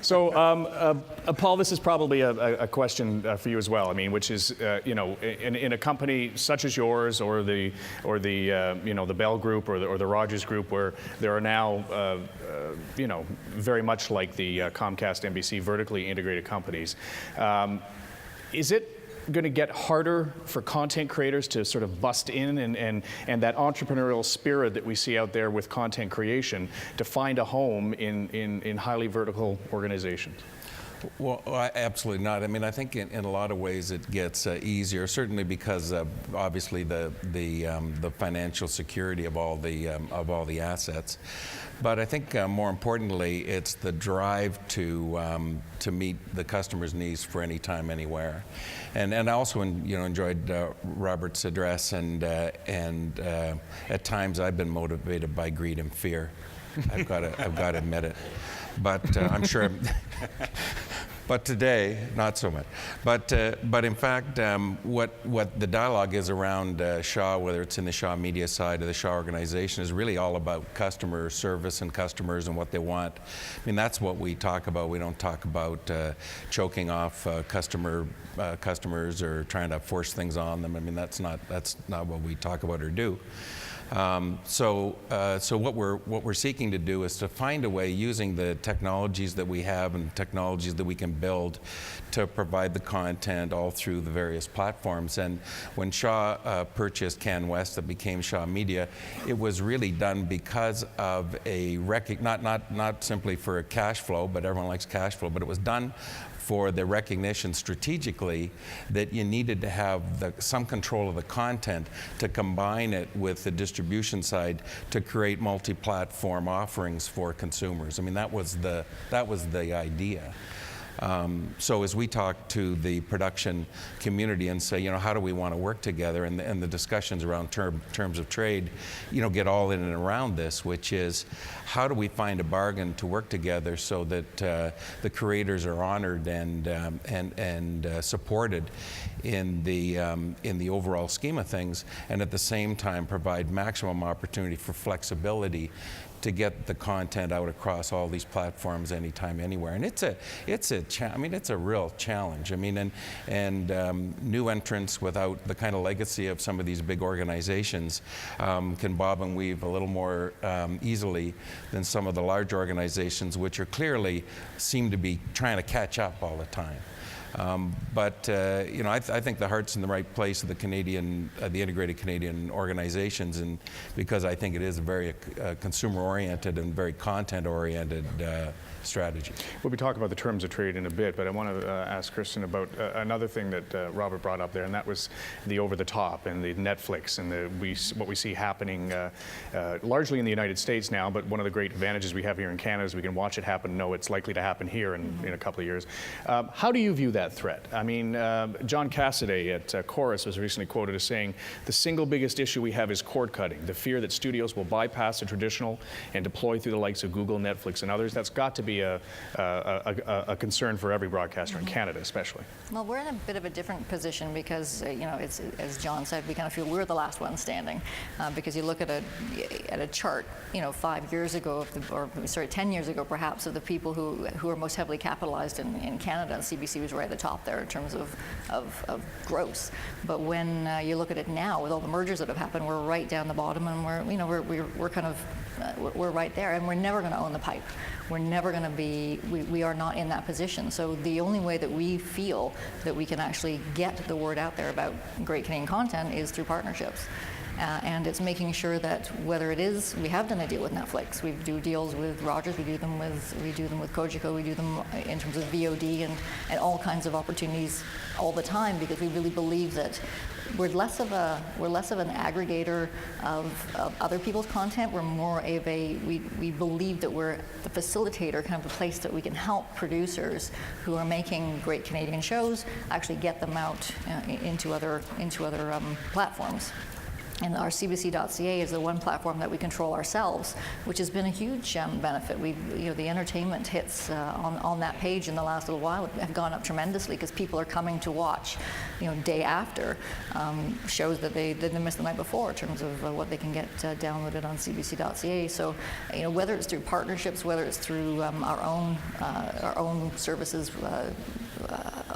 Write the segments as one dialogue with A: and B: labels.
A: So, Paul, this is probably a question for you as well. I mean, which is, you know, in a company such as yours, or the you know, the Bell Group or the Rogers Group, where there are now, you know, very much like the Comcast, NBC, vertically integrated companies, is it going to get harder for content creators to sort of bust in and that entrepreneurial spirit that we see out there with content creation to find a home in highly vertical organizations?
B: Well, absolutely not. I mean, I think in a lot of ways it gets easier, certainly because obviously the financial security of all the assets. But I think more importantly, it's the drive to meet the customer's needs for any time, anywhere. And I also enjoyed Robert's address, and at times I've been motivated by greed and fear. I've got to admit it. But I'm sure. But today, not so much. But in fact, what the dialogue is around Shaw, whether it's in the Shaw media side or the Shaw organization, is really all about customer service and customers and what they want. I mean, that's what we talk about. We don't talk about choking off customers or trying to force things on them. I mean, that's not what we talk about or do. So what we're seeking to do is to find a way, using the technologies that we have and technologies that we can build, to provide the content all through the various platforms. And when Shaw purchased CanWest, that became Shaw Media, it was really done because of a not simply for a cash flow, but everyone likes cash flow, but it was done for the recognition strategically that you needed to have some control of the content to combine it with the distribution side to create multi-platform offerings for consumers. I mean, that was the idea. So as we talk to the production community and say, how do we want to work together, and the discussions around terms of trade, get all in and around this, which is how do we find a bargain to work together so that the creators are honored and supported in the overall scheme of things, and at the same time provide maximum opportunity for flexibility to get the content out across all these platforms anytime, anywhere. And it's a real challenge. I mean, and new entrants without the kind of legacy of some of these big organizations can bob and weave a little more easily than some of the large organizations, which are clearly seem to be trying to catch up all the time. But I think the heart's in the right place of the integrated Canadian organizations, and because I think it is a very consumer-oriented and very content-oriented strategy. We'll be talking about the terms of trade in a bit, but I want to ask Kirstine about another thing that Robert brought up there, and that was the over-the-top and the Netflix and what we see happening largely in the United States now. But one of the great advantages we have here in Canada is we can watch it happen, know it's likely to happen here in a couple of years. How do you view that threat? I mean, John Cassaday at Chorus was recently quoted as saying, the single biggest issue we have is cord cutting, the fear that studios will bypass the traditional and deploy through the likes of Google, Netflix, and others. That's got to be a concern for every broadcaster in Canada, especially. Well, we're in a bit of a different position because, it's, as John said, we kind of feel we're the last one standing because you look at a chart, 5 years ago, 10 years ago perhaps, of the people who are most heavily capitalized in Canada. CBC was right at the top there in terms of gross. But when you look at it now, with all the mergers that have happened, we're right down the bottom, and we're kind of we're right there, and we're never going to own the pipe. We're never going to be, we are not in that position. So the only way that we feel that we can actually get the word out there about great Canadian content is through partnerships. And it's making sure that whether it is, we have done a deal with Netflix, we do deals with Rogers, we do them with Cogeco, we do them in terms of VOD and all kinds of opportunities all the time, because we really believe that we're less of an aggregator of other people's content. We're more of we believe that we're the facilitator, kind of the place that we can help producers who are making great Canadian shows actually get them out into other platforms.
C: And our CBC.ca is the one platform that we control ourselves, which has been a huge benefit. The entertainment hits on that page in the last little while have gone up tremendously because people are coming to watch, day after shows that they missed the night before in terms of what they can get downloaded on CBC.ca. So, whether it's through partnerships, whether it's through our own services.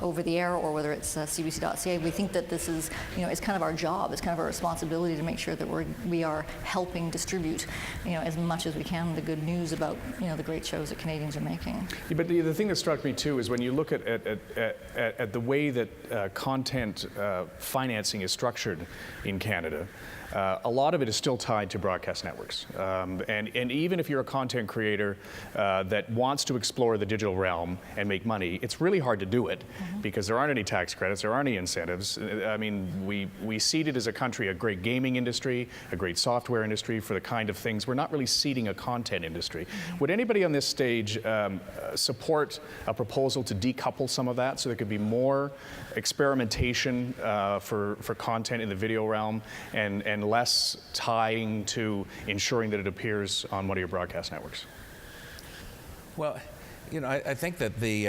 C: Over the air, or whether it's CBC.ca, we think that this is, it's kind of our job, it's kind of our responsibility to make sure that we are helping distribute, as much as we can the good news about, the great shows that Canadians are making.
A: Yeah, but the thing that struck me too is when you look at the way that content financing is structured in Canada. A lot of it is still tied to broadcast networks. And even if you're a content creator that wants to explore the digital realm and make money, it's really hard to do it because there aren't any tax credits, there aren't any incentives. I mean, we seeded as a country a great gaming industry, a great software industry for the kind of things. We're not really seeding a content industry. Would anybody on this stage support a proposal to decouple some of that so there could be more experimentation for content in the video realm and less tying to ensuring that it appears on one of your broadcast networks?
B: Well, I think that the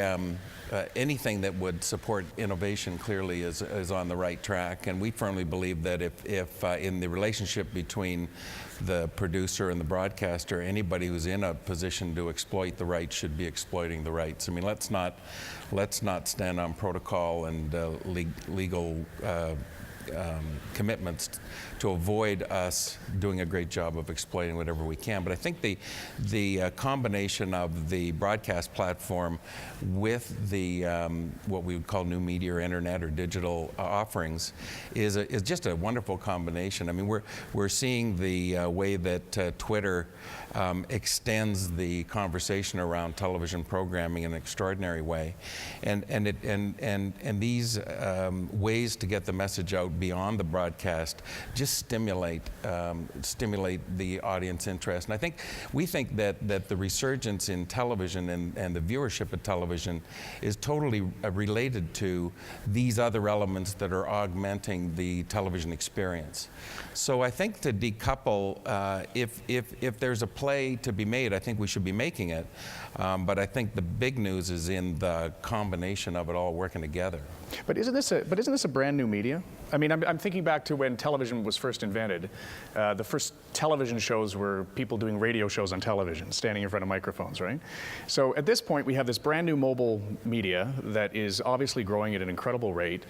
B: anything that would support innovation clearly is on the right track, and we firmly believe that if in the relationship between the producer and the broadcaster, anybody who's in a position to exploit the rights should be exploiting the rights. I mean, let's not stand on protocol and legal commitments to avoid us doing a great job of exploiting whatever we can. But I think the combination of the broadcast platform with the what we would call new media or internet or digital offerings is just a wonderful combination. I mean, we're seeing the way that Twitter extends the conversation around television programming in an extraordinary way, and these ways to get the message out beyond the broadcast just stimulate the audience interest. And we think that the resurgence in television and the viewership of television is totally related to these other elements that are augmenting the television experience. So I think to decouple, if there's a play to be made, I think we should be making it. But I think the big news is in the combination of it all working together.
A: But isn't this a brand new media? I mean, I'm thinking back to when television was first invented. The first television shows were people doing radio shows on television, standing in front of microphones, right? So at this point, we have this brand new mobile media that is obviously growing at an incredible rate,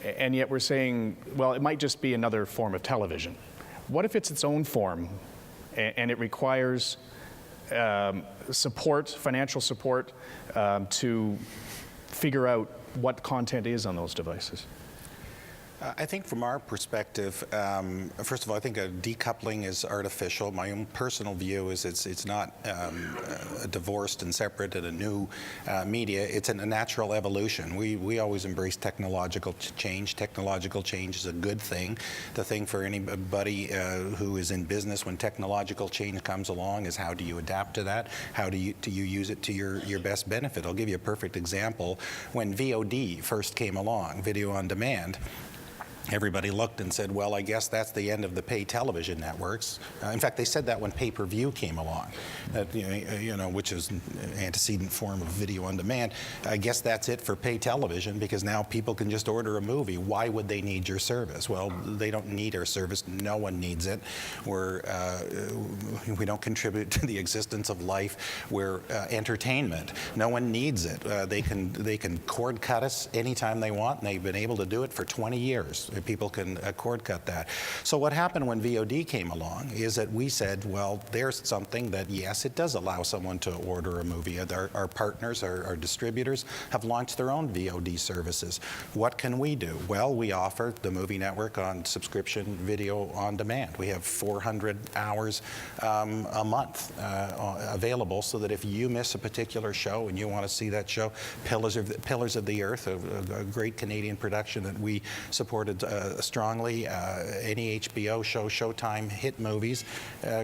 A: and yet we're saying, well, it might just be another form of television. What if it's its own form, and it requires support, financial support, to figure out what content is on those devices?
D: I think from our perspective, first of all, I think a decoupling is artificial. My own personal view is it's not divorced and separate and a new media. It's a natural evolution. We always embrace technological change. Technological change is a good thing. The thing for anybody who is in business when technological change comes along is how do you adapt to that? How do you use it to your best benefit? I'll give you a perfect example. When VOD first came along, video on demand, everybody looked and said, well, I guess that's the end of the pay television networks. In fact, they said that when pay-per-view came along, that, which is an antecedent form of video on demand. I guess that's it for pay television because now people can just order a movie. Why would they need your service? Well, they don't need our service. No one needs it. We don't contribute to the existence of life. We're entertainment. No one needs it. They can cord cut us anytime they want, and they've been able to do it for 20 years. People can cord cut that. So what happened when VOD came along is that we said, well, there's something that, yes, it does allow someone to order a movie. Our partners, our distributors, have launched their own VOD services. What can we do? Well, we offer the movie network on subscription video on demand. We have 400 hours a month available so that if you miss a particular show and you want to see that show, Pillars of the Earth, a great Canadian production that we supported strongly. Any HBO show, Showtime, hit movies,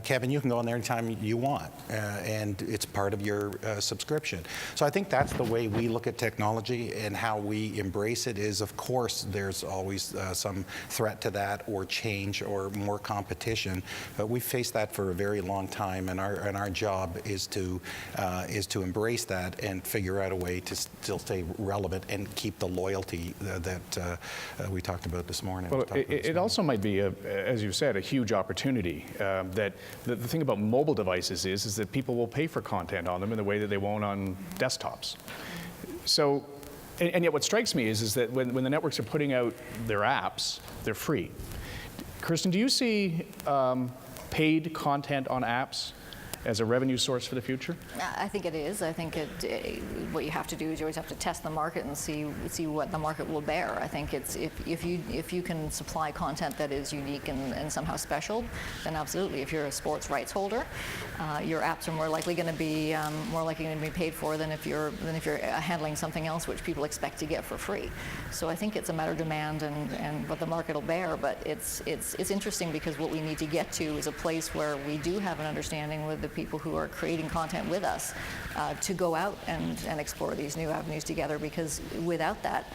D: Kevin, you can go on there anytime you want, and it's part of your subscription. So I think that's the way we look at technology, and how we embrace it is, of course, there's always some threat to that, or change, or more competition. But we've faced that for a very long time, and our job is to embrace that and figure out a way to still stay relevant and keep the loyalty that we talked about this morning.
A: Well, it also might be, as you said, a huge opportunity. That the thing about mobile devices is that people will pay for content on them in the way that they won't on desktops. So, and yet what strikes me is that when the networks are putting out their apps, they're free. Kirstine, do you see paid content on apps as a revenue source for the future?
C: I think it is. I think what you have to do is you always have to test the market and see what the market will bear. I think it's if you can supply content that is unique and somehow special, then absolutely. If you're a sports rights holder, your apps are more likely going to be paid for than if you're handling something else which people expect to get for free. So I think it's a matter of demand and what the market will bear. But it's interesting, because what we need to get to is a place where we do have an understanding with the people who are creating content with us to go out and explore these new avenues together, because without that,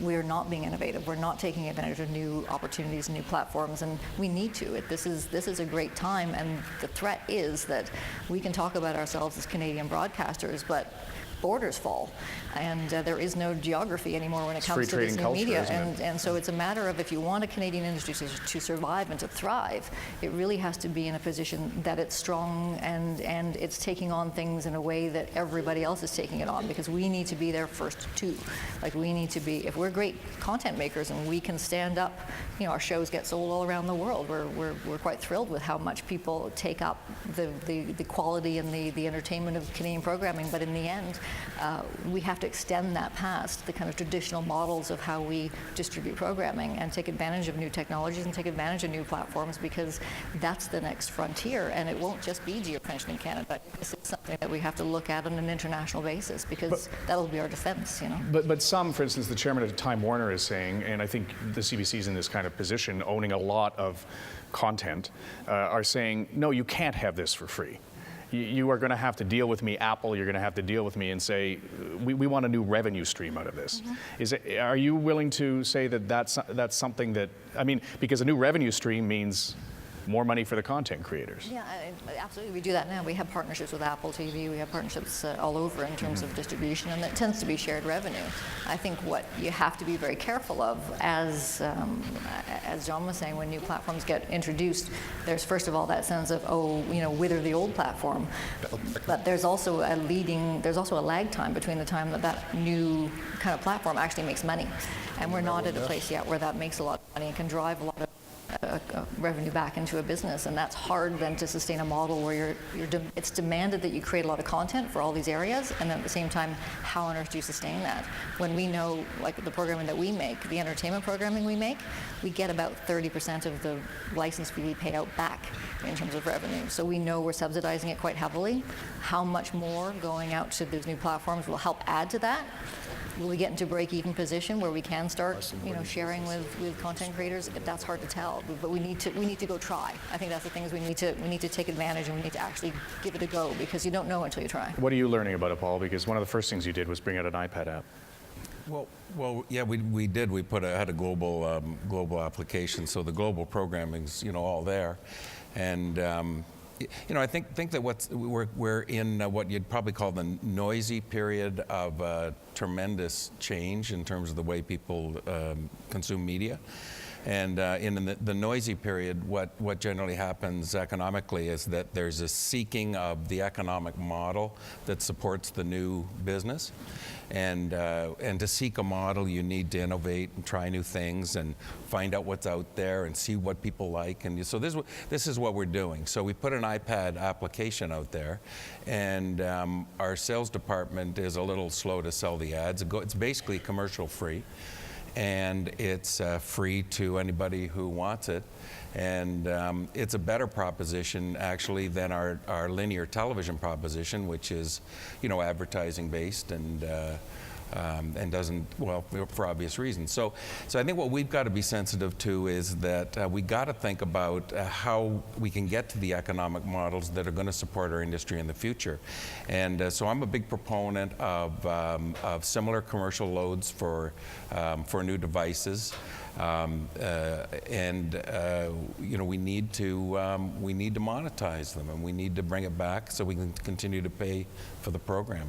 C: we're not being innovative. We're not taking advantage of new opportunities and new platforms, and we need to. This is a great time, and the threat is that we can talk about ourselves as Canadian broadcasters, but borders fall, and there is no geography anymore when it comes to this new media. And so it's a matter of, if you want a Canadian industry to survive and to thrive, it really has to be in a position that it's strong and it's taking on things in a way that everybody else is taking it on, because we need to be there first too. Like, we need to be, if we're great content makers and we can stand up, our shows get sold all around the world. We're quite thrilled with how much people take up the quality and the entertainment of Canadian programming, but in the end, we have to extend that past the kind of traditional models of how we distribute programming, and take advantage of new technologies and take advantage of new platforms, because that's the next frontier. And it won't just be geofencing in Canada. This is something that we have to look at on an international basis, because that'll be our defense.
A: But some, for instance, the chairman of Time Warner is saying, and I think the CBC is in this kind of position, owning a lot of content, are saying, no, you can't have this for free. You are going to have to deal with me, Apple. You're going to have to deal with me and say, we want a new revenue stream out of this. Mm-hmm. Are you willing to say that that's something that, because a new revenue stream means more money for the content creators?
C: Yeah, absolutely. We do that now. We have partnerships with Apple TV. We have partnerships all over in terms of distribution, and that tends to be shared revenue. I think what you have to be very careful of, as John was saying, when new platforms get introduced, there's first of all that sense of, wither the old platform. But there's also a lag time between the time that new kind of platform actually makes money. And we're not at a place yet where that makes a lot of money and can drive a lot of revenue back into a business, and that's hard then to sustain a model where it's demanded that you create a lot of content for all these areas, and then at the same time, how on earth do you sustain that? When we know, like the programming that we make, the entertainment programming we make, we get about 30% of the license fee we pay out back in terms of revenue. So we know we're subsidizing it quite heavily. How much more going out to those new platforms will help add to that? Will we get into a break-even position where we can start, sharing with content creators? That's hard to tell, but we need to go try. I think that's the thing, is we need to take advantage, and we need to actually give it a go, because you don't know until you try.
A: What are you learning about it, Paul? Because one of the first things you did was bring out an iPad app.
B: Well, yeah, we did. We had a global application, so the global programming's all there, and. I think that we're in what you'd probably call the noisy period of tremendous change in terms of the way people consume media. And in the noisy period, what generally happens economically is that there's a seeking of the economic model that supports the new business. And to seek a model, you need to innovate and try new things and find out what's out there and see what people like. And so this is what we're doing. So we put an iPad application out there, and our sales department is a little slow to sell the ads. It's basically commercial free. And it's free to anybody who wants it. And it's a better proposition, actually, than our linear television proposition, which is, advertising based and and doesn't, well, for obvious reasons. So I think what we've got to be sensitive to is that we got to think about how we can get to the economic models that are going to support our industry in the future. And so I'm a big proponent of similar commercial loads for new devices. You know, we need to monetize them, and we need to bring it back so we can continue to pay for the programming.